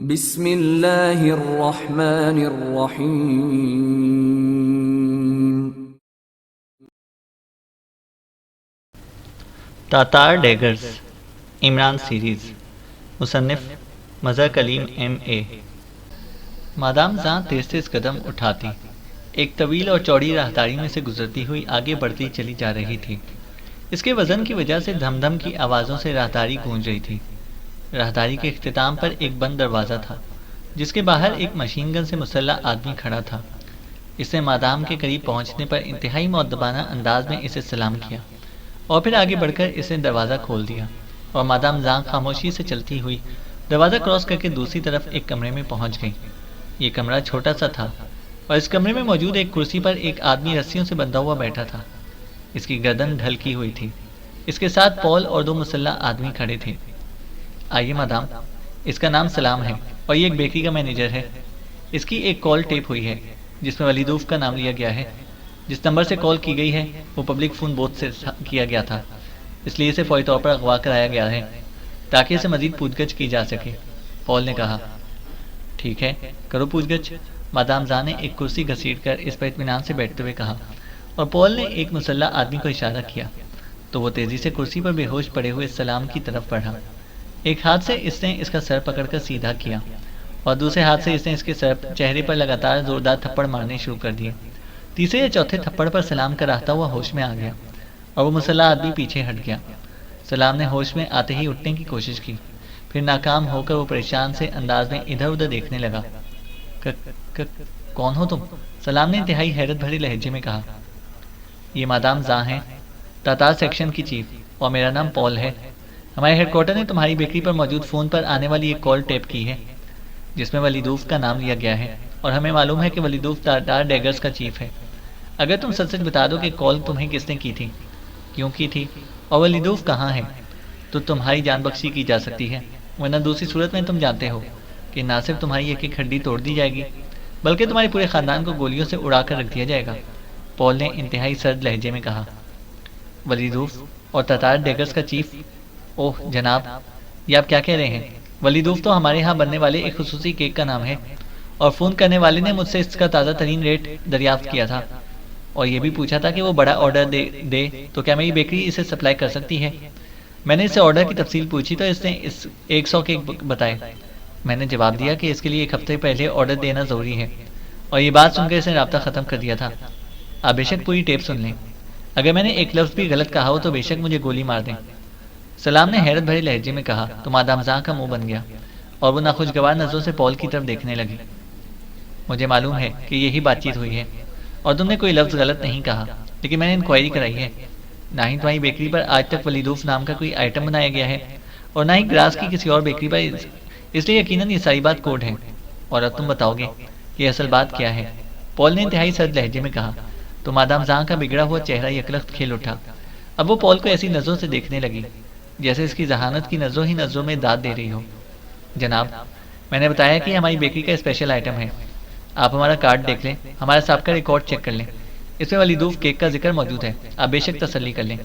بسم اللہ الرحمن الرحیم۔ تاتار ڈیگرز عمران سیریز، مصنف مظہر کلیم M.A۔ مادام زاں تیز تیز قدم اٹھاتی ایک طویل اور چوڑی راہداری میں سے گزرتی ہوئی آگے بڑھتی چلی جا رہی تھی۔ اس کے وزن کی وجہ سے دھم دھم کی آوازوں سے راہداری گونج رہی تھی۔ راہداری کے اختتام پر ایک بند دروازہ تھا جس کے باہر ایک مشین گن سے مسلح آدمی کھڑا تھا۔ اس نے مادام کے قریب پہنچنے پر انتہائی مؤدبانہ انداز میں اسے سلام کیا اور پھر آگے بڑھ کر اس نے دروازہ کھول دیا اور مادام زاں خاموشی سے چلتی ہوئی دروازہ کراس کر کے دوسری طرف ایک کمرے میں پہنچ گئی۔ یہ کمرہ چھوٹا سا تھا اور اس کمرے میں موجود ایک کرسی پر ایک آدمی رسیوں سے بندھا ہوا بیٹھا تھا۔ اس کی گردن ڈھلکی ہوئی تھی۔ اس کے ساتھ پول اور دو مسلح آدمی کھڑے تھے۔ آئیے مادام، اس کا نام سلام ہے اور یہ ایک بیکری کا مینیجر ہے۔ اس کی ایک کال ٹیپ ہوئی ہے جس میں ولیدوف کا نام لیا گیا ہے۔ جس نمبر سے کال کی گئی ہے وہ پبلک فون بوتھ سے کیا گیا تھا، اس لیے اسے فوری طور پر اغوا کرایا گیا ہے تاکہ اسے مزید پوچھ گچھ کی جا سکے۔ پول نے کہا، ٹھیک ہے، کرو پوچھ گچھ۔ مادام زاں نے ایک کرسی گھسیٹ کر اس پر اطمینان سے بیٹھتے ہوئے کہا اور پول نے ایک مسلح آدمی کو اشارہ کیا تو وہ تیزی سے کرسی پر بے ہوش پڑے ہوئے سلام کی طرف بڑھا۔ ایک ہاتھ سے اس نے اس کا سر پکڑ کر سیدھا کیا اور دوسرے ہاتھ سے اس نے اس کے چہرے پر لگاتار زوردار تھپڑ مارنے شروع کر دیے۔ تیسرے یا چوتھے تھپڑ پر سلام کراہتا ہوا ہوش میں آ گیا اور وہ مسلح آدمی پیچھے ہٹ گیا۔ سلام نے ہوش میں آتے ہی اٹھنے کی کوشش کی، پھر ناکام ہو کر وہ پریشان سے انداز میں ادھر ادھر دیکھنے لگا۔ کون ہو تم؟ سلام نے انتہائی حیرت بھرے لہجے میں کہا۔ یہ مادام زاں ہیں، تاتار سیکشن کی چیف، اور میرا نام پول ہے۔ ہمارے ہیڈ کوارٹر نے تمہاری بیکری پر موجود فون پر آنے والی ایک کال ٹیپ کی ہے جس میں ولیدوف کا نام لیا گیا ہے اور ہمیں معلوم ہے کہ ولیدوف تاتار ڈیگرز کا چیف ہے۔ اگر تم سچ سچ بتا دو کہ کال تمہیں کس نے کی تھی، کیوں کی تھی، اور ولیدوف کہاں ہے، تو تمہاری جان بخشی کی جا سکتی ہے، ورنہ دوسری صورت میں تم جانتے ہو کہ نہ صرف تمہاری ایک ایک ہڈی توڑ دی جائے گی بلکہ تمہارے پورے خاندان کو گولیوں سے اڑا کر رکھ دیا جائے گا۔ پول نے انتہائی سرد لہجے میں کہا۔ ولیدوف اور تاتار ڈیگرز کا چیف؟ اوہ جناب، یہ آپ کیا کہہ رہے ہیں؟ ولیدوف تو ہمارے ہاں بننے والے ایک خصوصی کیک کا نام ہے اور فون کرنے والے نے مجھ سے اس کا تازہ ترین ریٹ دریافت کیا تھا اور یہ بھی پوچھا تھا کہ وہ بڑا آرڈر دے تو کیا میری بیکری اسے سپلائی کر سکتی ہے۔ میں نے اس سے آرڈر کی تفصیل پوچھی تو اس نے 100 کیک بتائے۔ میں نے جواب دیا کہ اس کے لیے ایک ہفتے پہلے آرڈر دینا ضروری ہے اور یہ بات سن کر اس نے رابطہ ختم کر دیا تھا۔ آپ بے شک پوری ٹیپ سن لیں، اگر میں نے ایک لفظ بھی غلط کہا ہو تو بے شک مجھے گولی مار دیں۔ سلام نے حیرت بھرے لہجے میں کہا تو مادام زاں کا منہ بن گیا اور وہ ناخوشگوار نظروں سے پول کی طرف دیکھنے لگی۔ مجھے معلوم ہے کہ یہی بات چیت ہوئی ہے اور تم نے کوئی لفظ غلط نہیں کہا، لیکن میں نے انکوائری کرائی ہے، نہ ہی تمہاری بیکری پر آج تک ولیدوف نام کا کوئی آئٹم بنایا گیا ہے اور نہ ہی گراس کی کسی اور بیکری پر، اس لیے یقیناً یہ ساری بات کوڈ ہے۔ اور اب تم بتاؤ گے کہ اصل بات کیا ہے؟ پول نے انتہائی سرد لہجے میں کہا تو مادام زاں کا بگڑا ہوا چہرہ یکلخت کھل اٹھا۔ اب وہ پول کو ایسی نظروں سے دیکھنے لگی جیسے اس کی ذہانت کی نظروں ہی نظروں میں داد دے رہی ہو۔ جناب، میں نے بتایا کہ ہماری بیکری کا اسپیشل آئٹم ہے، آپ ہمارا کارڈ دیکھ لیں، ہمارا سابقہ ریکارڈ چیک کر لیں، اس میں ولیدوف کیک کا ذکر موجود ہے، آپ بے شک تسلی کر لیں۔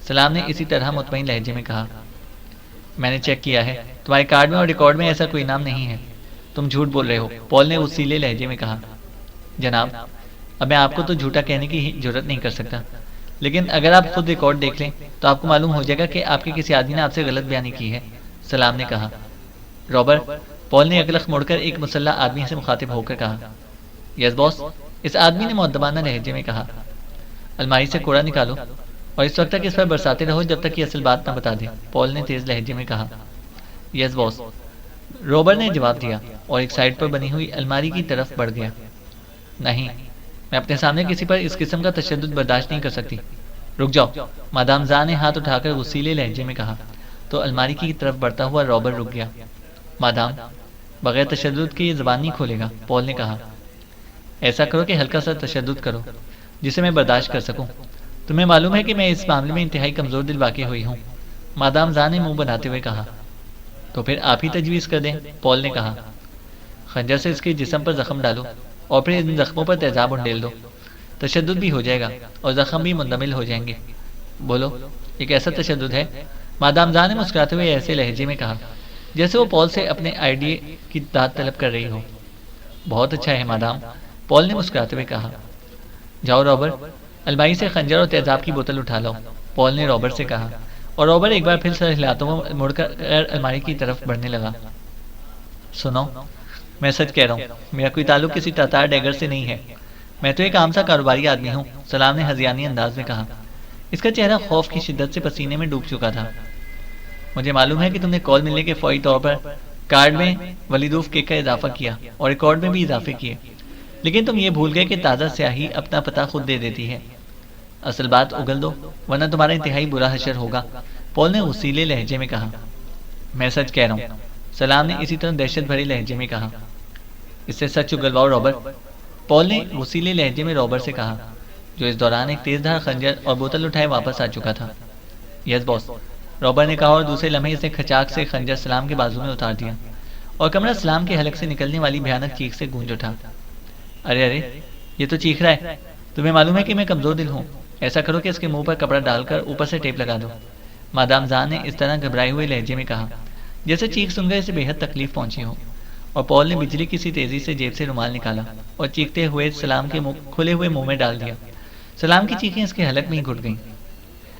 سلام نے اسی طرح مطمئن لہجے میں کہا۔ میں نے چیک کیا ہے، تمہارے کارڈ میں اور ریکارڈ میں ایسا کوئی نام نہیں ہے، تم جھوٹ بول رہے ہو، پول نے وسیلے لہجے میں کہا۔ جناب، اب میں آپ کو تو جھوٹا کہنے کی جرات نہیں کر سکتا، لیکن اگر آپ خود ریکارڈ دیکھ لیں تو آپ کو معلوم ہو جائے گا کہ آپ کے کسی آدمی نے آپ سے غلط بیانی کی ہے، سلام نے کہا۔ رابر، پول نے اگلخ مڑ کر ایک مسلح آدمی سے مخاطب ہو کر کہا۔ یس باس، اس آدمی نے مؤدبانہ لہجے میں کہا۔ الماری سے کوڑا نکالو اور اس وقت تک اس پر برساتے رہو جب تک کہ اصل بات نہ بتا دے، پول نے تیز لہجے میں کہا۔ یس باس، روبر نے جواب دیا اور ایک سائڈ پر بنی ہوئی الماری کی طرف بڑھ گیا۔ نہیں، میں اپنے سامنے کسی پر اس قسم کا تشدد برداشت نہیں کر سکتی۔ رک جاؤ، مادام زاں نے ہاتھ اٹھا کر وسیلے لہجے میں کہا تو الماری کی طرف بڑھتا ہوا رابر رک گیا۔ مادام، بغیر تشدد کے یہ زبان نہیں کھولے گا، پول نے کہا۔ ایسا کرو کہ ہلکا سا تشدد کرو جسے میں برداشت کر سکوں، تمہیں معلوم ہے کہ میں اس معاملے میں انتہائی کمزور دل واقع ہوئی ہوں، مادام زاں نے منہ بناتے ہوئے کہا۔ تو پھر آپ ہی تجویز کر دیں، پول نے کہا۔ خنجر سے اس کے جسم پر زخم ڈالو اور پھر ان زخموں پر تیزاب انڈیل دو، تشدد بھی ہو جائے گا اور زخم بھی مندمل ہو جائیں گے۔ بولو، یہ کیسا تشدد ہے؟ مادام زاں نے مسکراتے ہوئے ایسے لہجے میں کہا جیسے وہ پال سے اپنے آئیڈیا کی داد طلب کر رہی ہو۔ بہت اچھا ہے مادام، پال نے مسکراتے ہوئے کہا۔ جاؤ رابرٹ، الماری سے خنجر اور تیزاب کی بوتل اٹھا لو، پال نے رابرٹ سے کہا، اور رابرٹ ایک بار پھر سر ہلاتا ہوا مڑ کر الماری کی طرف بڑھنے لگا۔ سنو، میں سچ کہہ رہا ہوں، میرا کوئی تعلق کسی تاتار ڈیگر سے نہیں ہے، میں تو ایک عام سا کاروباری آدمی ہوں، سلام نے ہذیانی انداز میں کہا۔ اس کا چہرہ خوف کی شدت سے پسینے میں ڈوب چکا تھا۔ مجھے معلوم ہے کہ تم نے کال ملنے کے فوری طور پر کارڈ میں ولیدوف کیک کا اضافہ کیا اور ریکارڈ میں بھی اضافے کیے، لیکن تم یہ بھول گئے کہ تازہ سیاہی اپنا پتہ خود دے دیتی ہے۔ اصل بات اگل دو، ورنہ تمہارا انتہائی برا حشر ہوگا، پال نے غصیلے لہجے میں کہا۔ میں سچ کہہ رہا ہوں، سلام نے اسی طرح دہشت بھرے لہجے میں کہا۔ اس سے سچ اگلواؤ رابرٹ، پال نے غصیلے لہجے میں رابرٹ سے کہا، جو اس دوران ایک تیز دھار خنجر اور بوتل اٹھائے واپس آ چکا تھا۔ یس باس، رابرٹ نے کہا، اور دوسرے لمحے اسے کھچاک سے خنجر سلام کے بازو میں اتار دیا، اور کمرہ سلام کے حلق سے نکلنے والی بھیانک چیخ سے گونج اٹھا۔ ارے ارے، یہ تو چیخ رہا ہے، تمہیں معلوم ہے کہ میں کمزور دل ہوں، ایسا کرو کہ اس کے منہ پر کپڑا ڈال کر اوپر سے ٹیپ لگا دو، مادام زان نے اس طرح گھبرائے ہوئے لہجے میں کہا جیسے چیخ سن کر اسے بے حد تکلیف پہنچی ہو، اور پال نے بجلی کسی تیزی سے جیب سے رومال نکالا اور چیختے ہوئے سلام کے کھلے ہوئے منہ میں ڈال دیا۔ سلام کی چیخیں اس کے حلق میں ہی گھٹ گئیں۔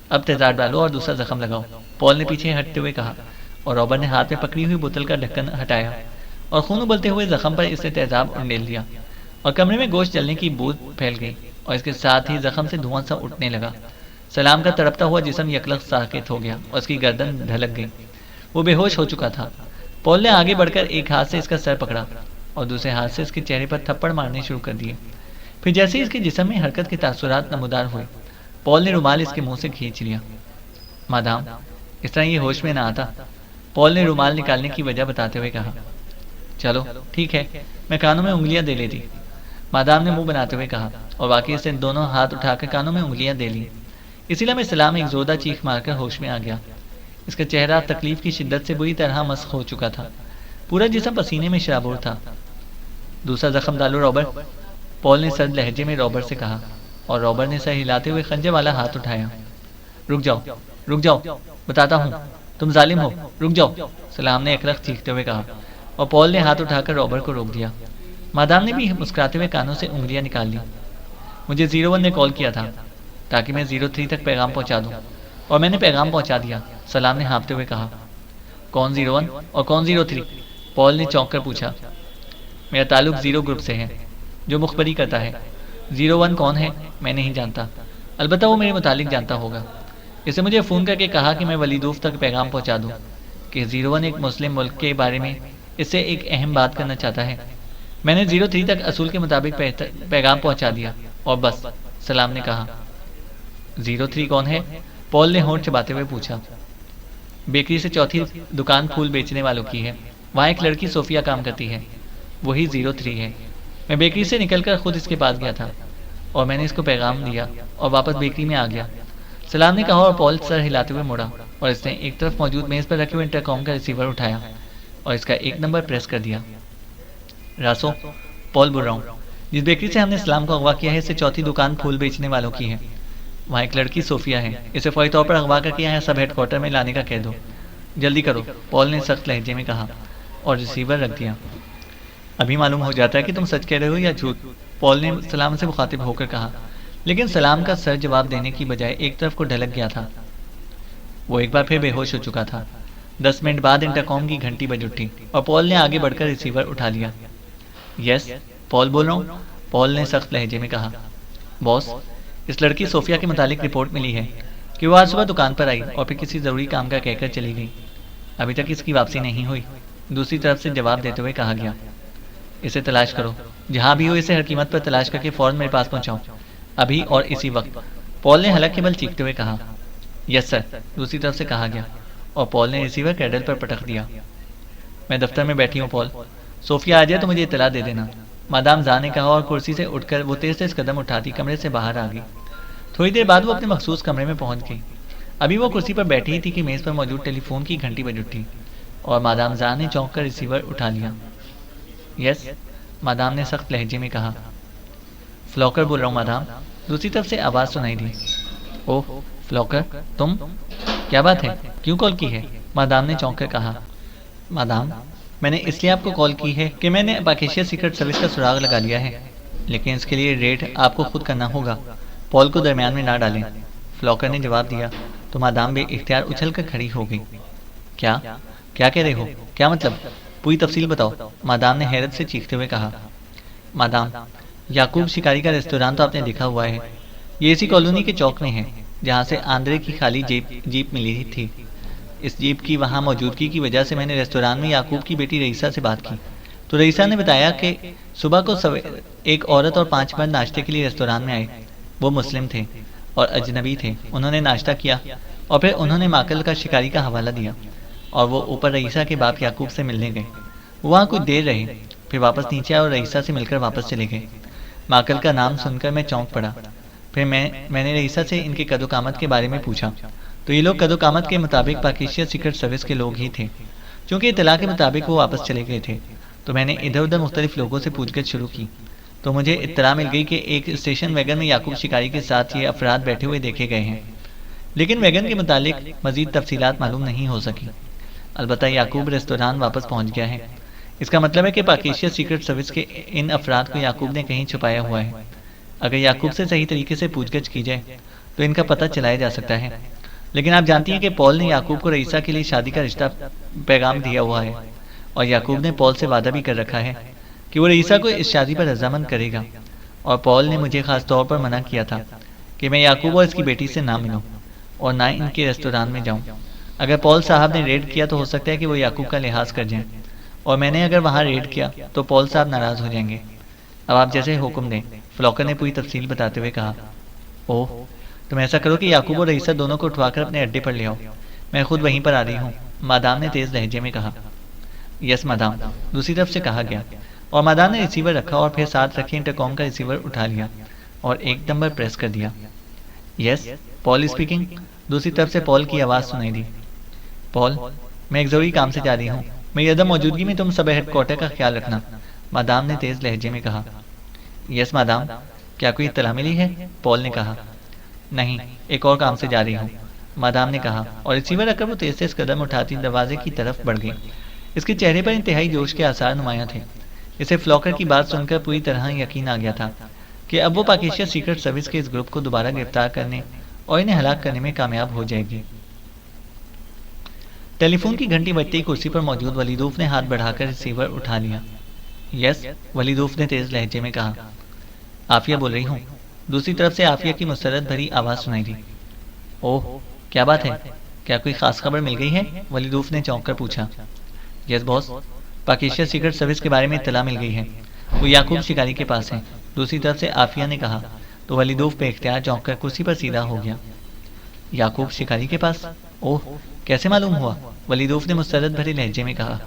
اب تیزاب ڈالو اور دوسرا زخم لگاؤ، پال نے پیچھے ہٹتے ہوئے کہا، اور رابرٹ نے ہاتھ میں پکڑی ہوئی بوتل کا ڈھکن ہٹایا اور خون ابلتے ہوئے زخم پر اسے تیزاب انڈیل دیا، اور کمرے میں گوشت جلنے کی بو پھیل گئی، اور اس کے ساتھ ہی زخم سے دھواں سا اٹھنے لگا۔ سلام کا تڑپتا ہوا جسم یکلخت ساکت ہو گیا اور اس کی گردن ڈھلک گئی، وہ بے ہوش ہو چکا تھا۔ پال نے آگے بڑھ کر ایک ہاتھ سے اس کا سر پکڑا اور دوسرے ہاتھ سے اس کے چہرے پر تھپڑ مارنے شروع کر دیے۔ پھر جیسے ہی اس کے جسم میں حرکت کے تاثرات نمودار ہوئے، پال نے رومال اس کے منہ سے کھینچ لیا۔ مادام، اس طرح یہ ہوش میں نہ آتا، پال نے رومال نکالنے کی وجہ بتاتے ہوئے کہا۔ چلو ٹھیک ہے، میں کانوں میں انگلیاں دے لیتی، مادام نے منہ بناتے ہوئے کہا، اور واقعی سے دونوں ہاتھ اٹھا کر کانوں میں انگلیاں دے لی۔ اسی لمحے سلام ایک زوردار چیخ مار کر ہوش میں آ گیا۔ اس کا چہرہ تکلیف کی شدت سے بری طرح مسخ ہو چکا تھا، پورا جسم پسینے میں شرابور تھا۔ دوسرا زخم ڈالو رابرٹ، پال نے سرد لہجے میں رابرٹ سے کہا، اور رابرٹ نے سر ہلاتے ہوئے خنجر والا ہاتھ اٹھایا۔ رک جاؤ، بتاتا ہوں، تم ظالم ہو، رک جاؤ، سلام نے اکرخ چیختے ہوئے کہا، اور پال نے ہاتھ اٹھا کر رابرٹ کو روک دیا۔ مادام نے بھی مسکراتے ہوئے کانوں سے انگلیاں نکال لی۔ مجھے 01 نے کال کیا تھا تاکہ میں 03 تک پیغام پہنچا دوں، اور میں نے پیغام پہنچا دیا، سلام نے ہانپتے ہوئے کہا۔ کون 01 اور کون 03؟ پال نے چونک کر پوچھا۔ میرا تعلق 0 گروپ سے ہے جو مخبری کرتا ہے۔ 01 کون ہے میں نہیں جانتا، البتہ وہ میرے متعلق جانتا ہوگا۔ اسے مجھے فون کر کے کہا کہ میں ولیدوف تک پیغام پہنچا دوں کہ 01 ایک مسلم ملک کے بارے میں اس سے ایک اہم بات کرنا چاہتا ہے۔ میں نے 03 تک اصول کے مطابق پیغام پہنچا دیا، اور بس، سلام نے کہا۔ 03 کون ہے؟ پال نے ہونٹ چباتے ہوئے پوچھا۔ بیکری سے چوتھی دکان پھول بیچنے والوں کی ہے، وہاں ایک لڑکی صوفیہ کام کرتی ہے، وہی 03 ہے۔ میں بیکری سے نکل کر خود اس کے پاس گیا تھا، اور میں نے اس کو پیغام دیا اور واپس بیکری میں آ گیا، سلام نے کہا، اور پال سر ہلاتے ہوئے مڑا، اور اس نے ایک طرف موجود میز پر رکھے ہوئے انٹرکام کا ریسیور اٹھایا اور اس کا 1 نمبر پریس کر دیا۔ راسو، پال بول رہا ہوں، جس بیکری سے ہم نے سلام کو اغوا کیا ہے، اسے چوتھی دکان پھول بیچنے والوں کی ہے، وہاں ایک لڑکی صوفیہ ہے، اسے فوری طور پر اغوا کر کے یہاں سب ہیڈ کوارٹر میں لانے کا کہہ دو، جلدی کرو، پال نے سخت لہجے میں کہا، اور ریسیور رکھ دیا۔ ابھی معلوم ہو جاتا ہے کہ تم سچ کہہ رہے ہو یا جھوٹ، پال نے سلام سے مخاطب ہو کر کہا، لیکن سلام کا سر جواب دینے کی بجائے ایک طرف کو ڈھلک گیا تھا، وہ ایک بار پھر بے ہوش ہو چکا تھا۔ 10 منٹ بعد انٹرکام کی گھنٹی بج اٹھی اور پال نے آگے بڑھ کر ریسیور اٹھا لیا۔ یس، پال بول رہا ہوں، پال نے سخت لہجے میں کہا۔ باس، اس لڑکی صوفیہ کے متعلق رپورٹ ملی ہے کہ وہ آج صبح دکان پر آئی اور پھر کسی ضروری کام کا کہہ کر چلی گئی، ابھی تک اس کی واپسی نہیں ہوئی، دوسری طرف سے جواب دیتے ہوئے کہا گیا۔ اسے تلاش کرو، جہاں بھی ہو اسے ہر قیمت پر تلاش کر کے فوراً میرے پاس پہنچاؤ، ابھی اور اسی وقت، پال نے حلق کے بل چیختے ہوئے کہا۔ یس سر، دوسری طرف سے کہا گیا، اور پال نے ریسیور کیڈل پر پٹک دیا۔ میں دفتر میں بیٹھی ہوں پال، صوفیہ آ جائے تو مجھے اطلاع دے دینا، مادام زان نے کہا، اور کرسی سے اٹھ کر وہ تیز تیز قدم اٹھاتی کمرے سے باہر آ گئی۔ تھوڑی دیر بعد وہ اپنے مخصوص کمرے میں پہنچ گئی۔ ابھی وہ کرسی پر بیٹھی ہی تھی کہ میز پر موجود ٹیلی فون کی گھنٹی بج اٹھی اور مادام زان نے چونک کر ریسیور اٹھا لیا۔ یس، مادام نے سخت لہجے میں کہا۔ فلاکر بول رہا ہوں مادام، دوسری طرف سے آواز سنائی دی۔ اوہ فلاکر، تم؟ کیا بات ہے، کیوں کال کی ہے؟ مادام نے چونک کر کہا۔ مادام، میں نے اس لیے آپ کو کال کی ہے کہ میں نے پاکیشیا سیکرٹ سروس کا سراغ لگا لیا ہے، لیکن اس کے لیے ریٹ آپ کو خود کرنا ہوگا، پال کو درمیان میں نہ ڈالیں۔ فلاکر نے جواب دیا تو مادام بے اختیار اچھل کر کھڑی ہو گئی۔ کیا کیا کہہ رہے ہو؟ کیا مطلب؟ پوری تفصیل بتاؤ، مادام نے حیرت سے چیختے ہوئے کہا۔ مادام، یعقوب شکاری کا ریستوران تو آپ نے دیکھا ہوا ہے، یہ اسی کالونی کے چوک میں ہے جہاں سے آندرے کی خالی جیپ ملی تھی۔ اس جیپ کی وہاں موجودگی کی وجہ سے میں نے ریستوران میں یعقوب کی بیٹی رئیسہ سے بات کی تو رئیسہ نے بتایا کہ صبح کو ایک عورت اور 5 مرد ناشتے کے لیے ریستوران میں آئے۔ وہ مسلم تھے اور اجنبی تھے۔ انہوں نے ناشتہ کیا اور پھر انہوں نے ماکل کا شکاری کا حوالہ دیا اور وہ اوپر رئیسہ کے باپ یعقوب سے ملنے گئے۔ وہاں کچھ دیر رہے، پھر واپس نیچے آئے اور رئیسہ سے مل کر واپس چلے گئے۔ ماکل کا نام سن کر میں چونک پڑا۔ پھر میں نے رئیسہ سے ان کے قد و قامت کے بارے میں پوچھا تو یہ لوگ قد و قامت کے مطابق پاکیشیا سیکرٹ سروس کے لوگ ہی تھے۔ چونکہ اطلاع کے مطابق وہ واپس چلے گئے تھے تو میں نے ادھر ادھر مختلف لوگوں سے پوچھ گچھ شروع کی تو مجھے اطلاع مل گئی کہ ایک اسٹیشن ویگن میں یعقوب شکاری کے ساتھ یہ افراد بیٹھے ہوئے دیکھے گئے ہیں، لیکن ویگن کے متعلق مزید تفصیلات معلوم نہیں ہو سکی۔ البتہ یعقوب ریستوران واپس پہنچ گیا ہے۔ اس کا مطلب ہے کہ پاکیشیا سیکرٹ سروس کے ان افراد کو یعقوب نے کہیں چھپایا ہوا ہے۔ اگر یعقوب سے صحیح طریقے سے پوچھ گچھ کی جائے تو ان کا پتہ چلایا جا سکتا ہے۔ لیکن آپ جانتی ہیں کہ پال نے یعقوب کو رئیسہ کے لیے شادی کا رشتہ پیغام دیا ہوا ہے اور یعقوب نے پال سے وعدہ بھی کر رکھا ہے کہ وہ رئیسہ کو اس شادی پر رضامند کرے گا، اور پال نے مجھے خاص طور پر منع کیا تھا کہ میں یعقوب اور اس کی بیٹی سے نہ ملوں اور نہ ان کے ریستوران میں جاؤں۔ اگر پال صاحب نے ریڈ کیا تو ہو سکتا ہے کہ وہ یعقوب کا لحاظ کر جائیں، اور میں نے اگر وہاں ریڈ کیا تو پال صاحب ناراض ہو جائیں گے۔ اب آپ جیسے حکم دیں، فلاکر نے پوری تفصیل بتاتے ہوئے کہا۔ اوہ، تم ایسا کرو کہ یعقوب اور رئیسہ دونوں کو اٹھوا کر اپنے اڈے پر لے آؤ، میں خود وہیں پر آ رہی ہوں، مادام نے تیز لہجے میں کہا۔ یس مادام، دوسری طرف سے کہا گیا، اور مادام نے ریسیور رکھا اور پھر ساتھ رکھے انٹرکام کا ریسیور اٹھا لیا اور ایک نمبر پریس کر دیا۔ یس، پال اسپیکنگ، دوسری طرف سے پال کی آواز سنائی دی۔ پال، میں ایک ضروری کام سے جا رہی ہوں، میری عدم موجودگی میں تم سب ہیڈ کوارٹر کا خیال رکھنا، مادام نے تیز لہجے میں کہا۔ یس مادام، کیا کوئی اطلاع ملی ہے؟ پال نے کہا۔ نہیں، ایک اور کام سے جا رہی ہوں، مادام نے کہا، اور ریسیور رکھ کر وہ تیز تیز قدم اٹھاتی دروازے کی طرف بڑھ گئی۔ اس کے چہرے پر انتہائی جوش کے آثار نمایاں تھے۔ اسے فلاکر کی بات سن کر پوری طرح یقین آ گیا تھا کہ اب وہ پاکیشیا سیکرٹ سروس کے اس گروپ کو دوبارہ گرفتار کرنے اور انہیں ہلاک کرنے میں کامیاب ہو جائے گی۔ ٹیلی فون کی گھنٹی بجتے ہی کرسی پر موجود ولیدوف نے ہاتھ بڑھا کر ریسیور اٹھا لیا۔ یس، ولیدوف نے تیز لہجے میں کہا۔ عافیہ بول رہی ہوں، دوسری طرف سے عافیہ کی مسرت بھری آواز سنائی دی۔ اوہ، کیا بات ہے؟ کیا کوئی خاص خبر مل گئی ہے؟ ولیدوف نے چونک کر پوچھا۔ یس باس، پاکیشیا سیکرٹ سروس کے بارے میں اطلاع مل گئی ہے، وہ یعقوب شکاری کے پاس ہے، دوسری طرف سے عافیہ نے کہا تو ولیدوف بے اختیار چونک کر کرسی پر سیدھا ہو گیا۔ یعقوب شکاری کے پاس؟ اوہ، کیسے معلوم ہوا؟ ولیدوف نے مسرت بھرے لہجے میں کہا۔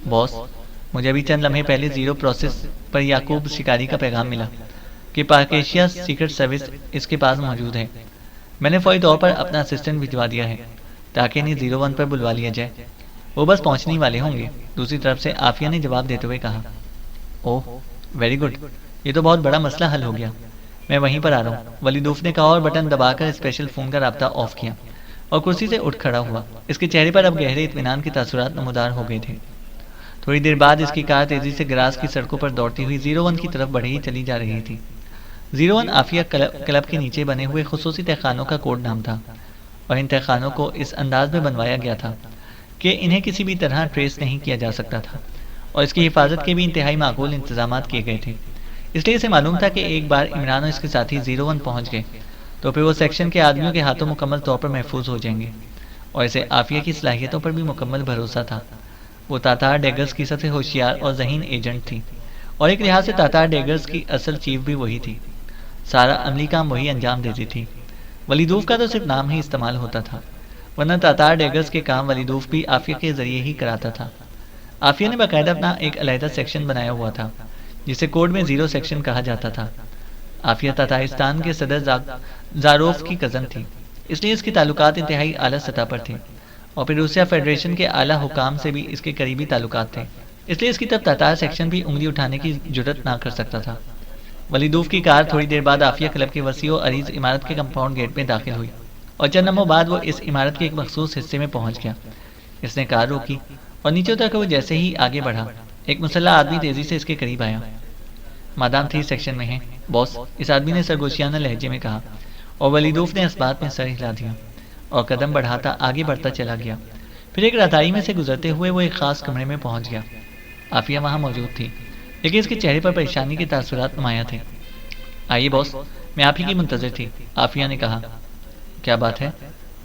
باس، مجھے ابھی چند لمحے پہلے زیرو پروسیس پر یعقوب شکاری کا پیغام ملا کہ پاکیشیا سیکرٹ سروس اس کے پاس موجود ہے۔ میں نے فوری طور پر اپنا اسسٹنٹ بھجوا دیا ہے تاکہ انہیں 01 پر بلوا لیا جائے، وہ بس پہنچنے والے ہوں گے، دوسری طرف سے عافیہ نے جواب دیتے ہوئے کہا۔ اوہ، ویری گڈ، یہ تو بہت بڑا مسئلہ حل ہو گیا، میں وہیں پر آ رہا ہوں، ولیدوف نے کہا اور بٹن دبا کر اسپیشل فون کا رابطہ آف کیا اور کرسی سے اٹھ کھڑا ہوا۔ اس کے چہرے پر اب گہرے اطمینان کے تاثرات نمودار ہو گئے تھے۔ تھوڑی دیر بعد اس کی کار تیزی سے گراس کی سڑکوں پر دوڑتی ہوئی 01 کی طرف بڑھی چلی جا رہی تھی۔ 01 عافیہ کلب کے نیچے بنے ہوئے خصوصی تہخانوں کا کوڈ نام تھا، اور ان تہخانوں کو اس انداز میں بنوایا گیا تھا کہ انہیں کسی بھی طرح ٹریس نہیں کیا جا سکتا تھا، اور اس کی حفاظت کے بھی انتہائی معقول انتظامات کیے گئے تھے۔ اس لیے اسے معلوم تھا کہ ایک بار عمران اور اس کے ساتھی 01 پہنچ گئے تو پھر وہ سیکشن کے آدمیوں کے ہاتھوں مکمل طور پر محفوظ ہو جائیں گے، اور اسے عافیہ کی صلاحیتوں پر بھی مکمل بھروسہ تھا۔ وہ تاتار ڈیگرز کی سب سے ہوشیار اور ذہین ایجنٹ تھی، اور ایک لحاظ سے تاتار ڈیگرز کی اصل چیف بھی وہی تھی، سارا عملی کام وہی انجام دیتی تھی۔ ولیدوف کا تو صرف نام ہی استعمال ہوتا تھا، ورنہ تاتار ڈیگرز کے کام ولیدوف بھی عافیہ کے ذریعے ہی کراتا تھا۔ عافیہ نے باقاعدہ اپنا ایک علیحدہ سیکشن بنایا ہوا تھا جسے کوڈ میں 0 سیکشن کہا جاتا تھا۔ عافیہ تاتارستان کے صدر زاروف کی کزن تھی، اس لیے اس کے تعلقات انتہائی اعلیٰ سطح پر تھے، اور پھر روسیا فیڈریشن کے اعلیٰ حکام سے بھی اس کے قریبی تعلقات تھے، اس لیے اس کی طرف تاتار سیکشن بھی انگلی اٹھانے کی جرت نہ کر سکتا تھا۔ ولیدوف کی کار تھوڑی دیر بعد عافیہ کلب کے وسیع و عریض عمارت کے کمپاؤنڈ گیٹ میں داخل ہوئی، اور چند لمحوں بعد وہ اس عمارت کے ایک مخصوص حصے میں پہنچ گیا۔ اس نے کار روکی اور نیچے اتر کر وہ جیسے ہی آگے بڑھا ایک مسلح آدمی تیزی سے اس کے قریب آیا۔ مادام 3 سیکشن میں ہیں باس، اس آدمی نے سرگوشیانہ لہجے میں کہا، اور ولیدوف نے اس بات میں سر ہلا دیا اور قدم بڑھاتا آگے بڑھتا چلا گیا۔ پھر ایک راتائی میں سے گزرتے ہوئے وہ ایک خاص کمرے میں پہنچ گیا۔ عافیہ وہاں موجود تھی، لیکن اس کے چہرے پر پریشانی کے تاثرات نمایاں تھے۔ آئیے باس، میں آپ ہی کی منتظر تھی، عافیہ نے کہا۔ کیا بات ہے،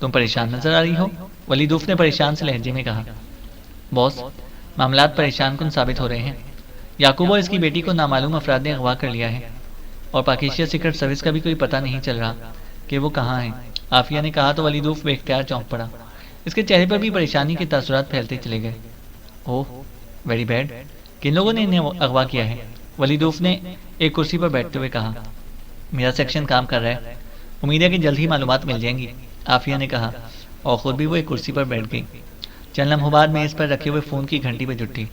تم پریشان نظر آ رہی ہو؟ ولیدوف نے پریشان سے لہجے میں کہا۔ باس، معاملات پریشان کن ثابت ہو رہے ہیں۔ یعقوب اور اس کی بیٹی کو نامعلوم افراد نے اغوا کر لیا ہے، اور پاکیشیا سیکرٹ سروس کا بھی کوئی پتہ نہیں چل رہا کہ وہ کہاں ہیں۔ عافیہ نے کہا تو ولیدوف بے اختیار چونک پڑا۔ اس کے چہرے پر بھی پریشانی کے تاثرات پھیلتے چلے گئے۔ اوہ ویری بیڈ، کن لوگوں نے انہیں اغوا کیا ہے؟ ولیدوف نے ایک کرسی پر بیٹھتے ہوئے کہا۔ میرا سیکشن کام کر رہا ہے، امید ہے کہ جلد ہی معلومات مل جائیں گی، عافیہ نے کہا، اور خود بھی وہ ایک کرسی پر بیٹھ گئی۔ چند لمحوں بعد میز پر رکھے ہوئے فون کی گھنٹی بج اٹھی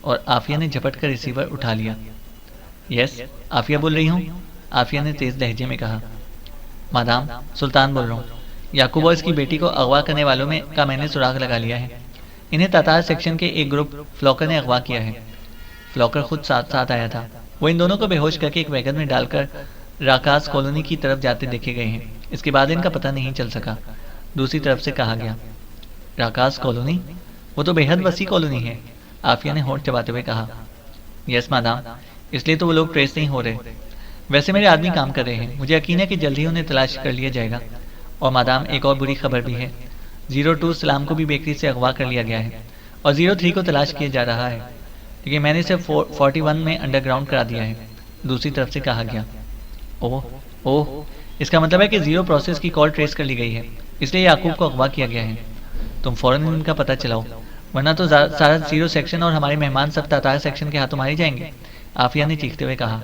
اور عافیہ نے جھپٹ کر ریسیور اٹھا لیا۔ یس، عافیہ بول رہی ہوں، عافیہ نے تیز لہجے میں کہا۔ مادام، سلطان بول رہا ہوں۔ یعقوب اور اس کی بیٹی کو اغوا کرنے والوں میں نے سراغ لگا لیا ہے۔ انہیں تاتار سیکشن کے ایک گروپ فلاکر نے اغوا کیا ہے۔ فلاکر خود ساتھ آیا تھا۔ وہ ان دونوں کو بے ہوش کر کے ایک ویگن میں ڈال کر راکاس کالونی کی طرف جاتے دیکھے گئے ہیں۔ اس کے بعد ان کا پتہ نہیں چل سکا۔ دوسری طرف سے کہا گیا، راکاس کالونی؟ وہ تو بے حد وسیع کالونی ہے، عافیہ نے ہونٹ چباتے ہوئے کہا۔ یس مادام، اس لیے تو وہ لوگ ٹریس نہیں ہو رہے۔ ویسے میرے آدمی کام کر رہے ہیں، مجھے یقین ہے کہ جلد ہی انہیں تلاش کر لیا جائے گا۔ اور مادام، ایک اور بری خبر بھی ہے، 02 سلام کو بھی بیکری سے اغوا کر لیا گیا ہے، اور 03 کو تلاش کیا جا رہا ہے، لیکن میں نے اسے 41 میں انڈر گراؤنڈ کرا دیا ہے، دوسری طرف سے کہا گیا۔ اوہ، اس کا مطلب ہے کہ 0 پروسیس کی کال ٹریس کر لی گئی ہے، اس لیے یعقوب کو اغوا کیا گیا ہے۔ تم فوراً ان کا پتہ چلاؤ، ورنہ تو سارا 0 سیکشن اور ہمارے مہمان سب تاتار سیکشن کے ہاتھوں مارے جائیں گے، عافیہ نے چیختے ہوئے کہا۔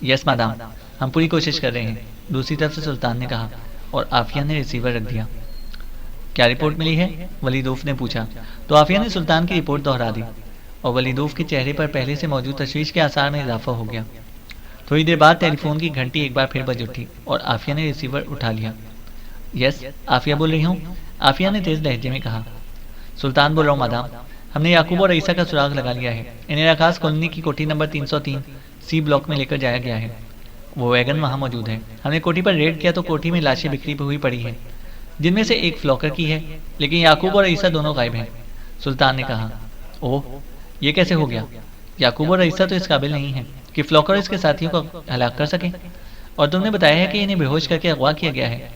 یس مادام، ہم پوری کوشش کر رہے ہیں، دوسری طرف سے سلطان نے کہا، اور عافیہ نے ریسیور رکھ دیا۔ کیا رپورٹ ملی ہے؟ ولیدوف نے پوچھا تو عافیہ نے سلطان کی رپورٹ دہرا دی، اور ولیدوف کے چہرے پر پہلے سے موجود تشویش کے آثار میں اضافہ ہو گیا۔ تھوڑی دیر بعد ٹیلی فون کی گھنٹی ایک بار پھر بج اٹھی اور عافیہ نے ریسیور اٹھا لیا۔ یس، عافیہ بول رہی ہوں، عافیہ نے تیز لہجے میں کہا۔ سلطان بول رہا ہوں مادام، ہم نے یعقوب اور عیسیٰ کا سراغ لگا لیا ہے، انہیں راکاس کالونی کی کوٹھی نمبر 303 سی بلاک میں لے کر جایا گیا ہے۔ وہ ویگن وہاں موجود ہے۔ ہم نے کوٹھی پر ریڈ کیا تو کوٹھی میں لاشیں بکھری ہوئی پڑی ہیں، جن میں سے ایک فلاکر کی ہے، لیکن یعقوب اور عیسیٰ دونوں غائب ہیں، سلطان نے کہا۔ اوہ، یہ کیسے ہو گیا؟ یعقوب اور عیسیٰ تو اس قابل نہیں ہیں کہ فلاکر اس کے ساتھیوں کو ہلاک کر سکیں، اور تم نے بتایا ہے کہ انہیں بے ہوش کر کے اغوا کیا گیا ہے،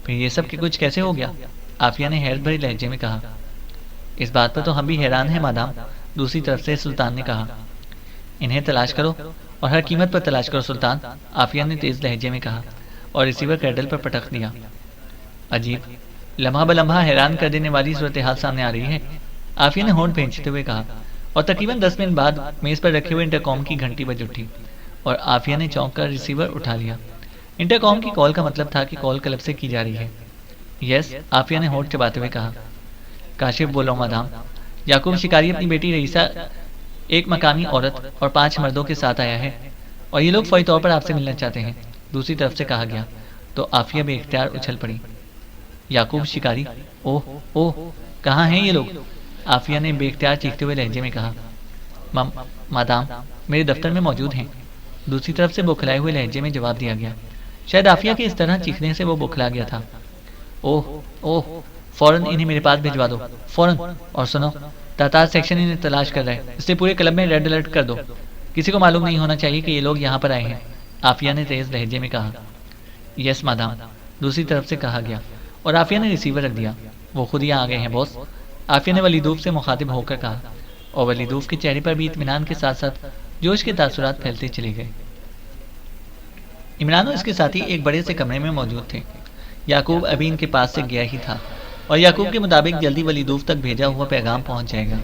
پھر یہ سب کچھ کیسے ہو گیا؟ عافیہ نے حیرت بھری لہجے میں کہا۔ اس بات پر تو ہم بھی حیران ہیں مادام، دوسری طرف سے سلطان نے کہا۔ انہیں تلاش کرو، اور ہر قیمت پر تلاش کرو سلطان، عافیہ نے تیز لہجے میں کہا، اور ریسیور کیڈل پر پٹک دیا۔ عجیب، لمحہ بلمحہ حیران کر دینے والی صورتحال سامنے آ رہی ہے، عافیہ نے ہونٹ بھینچتے ہوئے کہا، اور تقریباً 10 منٹ بعد میز پر رکھے ہوئے انٹرکام کی گھنٹی بج اٹھی اور عافیہ نے چونک کر ریسیور اٹھا لیا۔ انٹرکام کی کال کا مطلب تھا کہ کال کلب سے کی جا رہی ہے۔ یس، عافیہ نے ہونٹ چباتے ہوئے کہا۔ کاشف بول رہا ہوں مادام، یعقوب شکاری اپنی بیٹی رئیسہ، ایک مقامی عورت اور 5 مردوں کے ساتھ آیا ہے، اور یہ لوگ فوری طور پر آپ سے ملنا چاہتے ہیں، دوسری طرف سے کہا گیا تو عافیہ بے اختیار اچھل پڑی۔ یعقوب شکاری؟ اوہ، کہاں ہیں یہ لوگ؟ عافیہ نے بے اختیار چیختے ہوئے لہجے میں کہا۔ مادام، میرے دفتر میں موجود ہیں، دوسری طرف سے بوکھلائے ہوئے لہجے میں جواب دیا گیا۔ شاید عافیہ کے اس طرح چیخنے سے وہ بوکھلا گیا تھا۔ اوہ، فوراً انہیں میرے پاس بھجوا دو، فوراً، اور سنو، تاتار سیکشن انہیں تلاش کر رہا ہے، اس لیے پورے کلب میں ریڈ الرٹ کر دو، کسی کو معلوم نہیں ہونا چاہیے کہ یہ لوگ یہاں پر آئے ہیں، عافیہ نے تیز لہجے میں کہا۔ یس مادام، دوسری طرف سے کہا گیا، اور عافیہ نے ریسیور رکھ دیا۔ وہ خود یہاں آ گئے ہیں باس، عافیہ نے ولیدوف سے مخاطب ہو کر کہا، اور ولیدوف کے چہرے پر بھی اطمینان کے ساتھ ساتھ جوش کے تاثرات پھیلتے چلے گئے۔ عمران اور اس کے ساتھی ایک بڑے سے کمرے میں موجود تھے۔ یعقوب ابھی ان کے پاس سے گیا ہی تھا، اور یعقوب کے مطابق جلدی ولیدوف تک بھیجا ہوا پیغام پہنچ جائے گا،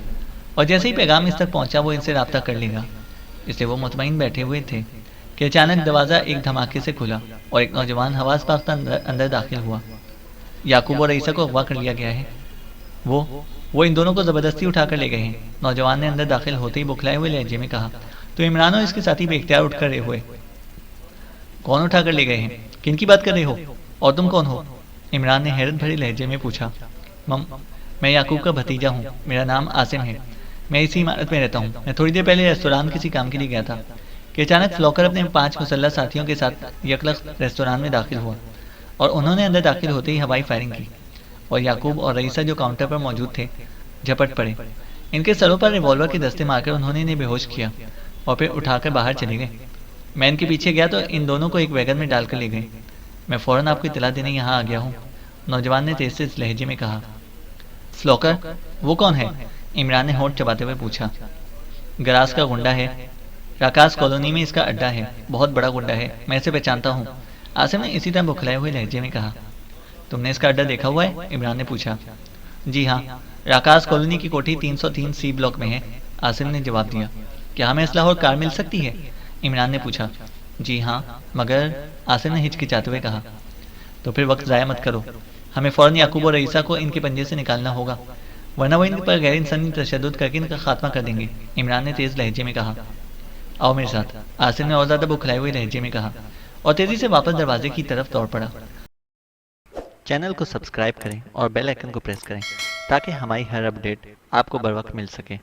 اور جیسے ہی پیغام اس تک پہنچا وہ ان سے رابطہ کر لے گا۔ اس لیے وہ مطمئن بیٹھے ہوئے تھے کہ اچانک دروازہ ایک دھماکے سے کھلا اور ایک نوجوان حواس باختہ اندر داخل ہوا۔ یعقوب اور عیسیٰ کو اغوا کر لیا گیا ہے، وہ ان دونوں کو زبردستی اٹھا کر لے گئے ہیں، نوجوان نے اندر داخل ہوتے ہی بکھلائے ہوئے لہجے میں کہا تو عمران اور اس کے ساتھی بے اختیار اٹھ کر رہے ہوئے۔ کون اٹھا کر لے گئے ہیں؟ کن کی بات کر رہے ہو؟ اور تم کون ہو؟ عمران نے حیرت بھری لہجے میں پوچھا۔ میں یعقوب کا بھتیجا ہوں، میرا نام عاصم ہے، میں اسی عمارت میں رہتا ہوں۔ میں تھوڑی دیر پہلے ریستوران کسی کام کے لیے گیا تھا کہ اچانک فلوکر اپنے 5 مسلح ساتھیوں کے ساتھ یکلخت ریستوران میں داخل ہوا اور انہوں نے اندر داخل ہوتے ہی ہوائی فائرنگ کی اور یعقوب اور رئیسہ جو کاؤنٹر پر موجود تھے جھپٹ پڑے۔ ان کے سروں پر ریوالور کے دستے مار کر انہوں نے انہیں بے ہوش کیا اور پھر اٹھا کر باہر چلے گئے۔ میں ان کے پیچھے گیا تو ان دونوں کو ایک ویگن میں ڈال کر لے گئے۔ میں فوراً آپ کو اطلاع دینے یہاں آ گیا ہوں، نوجوان نے تیز تیز لہجے میں کہا۔ فلوکر وہ کون ہے؟ عمران نے ہونٹ چباتے ہوئے پوچھا۔ گراس کا گنڈا ہے، راکاس کالونی میں اس کا اڈا ہے، بہت بڑا گنڈا ہے، میں اسے پہچانتا ہوں، عاصم نے اسی طرح بکھلائے ہوئے لہجے میں کہا۔ تم نے اس کا اڈا دیکھا ہوا ہے؟ عمران نے پوچھا۔ جی ہاں، راکاس کالونی کی کوٹھی 303 سی بلاک میں ہے، عاصم نے جواب دیا۔ کیا ہمیں اسلحہ اور کار مل سکتی ہے؟ عمران نے پوچھا۔ جی ہاں، مگر عاصم نے ہچکچاتے ہوئے کہا۔ تو پھر وقت ضائع مت کرو، ہمیں فوراً یعقوب اور رئیسہ کو ان کے پنجے سے نکالنا ہوگا، ورنہ وہ ان پر غیر انسانی تشدد کر کے ان کا خاتمہ کر دیں گے، عمران نے تیز لہجے میں کہا۔ آؤ میرے ساتھ، عاصم نے اور زیادہ بکھلائے ہوئے لہجے میں کہا اور تیزی سے واپس دروازے کی طرف دوڑ پڑا۔ چینل کو سبسکرائب کریں اور بیل آئیکن کو پریس کریں تاکہ ہماری ہر اپڈیٹ آپ کو بر وقت مل سکے۔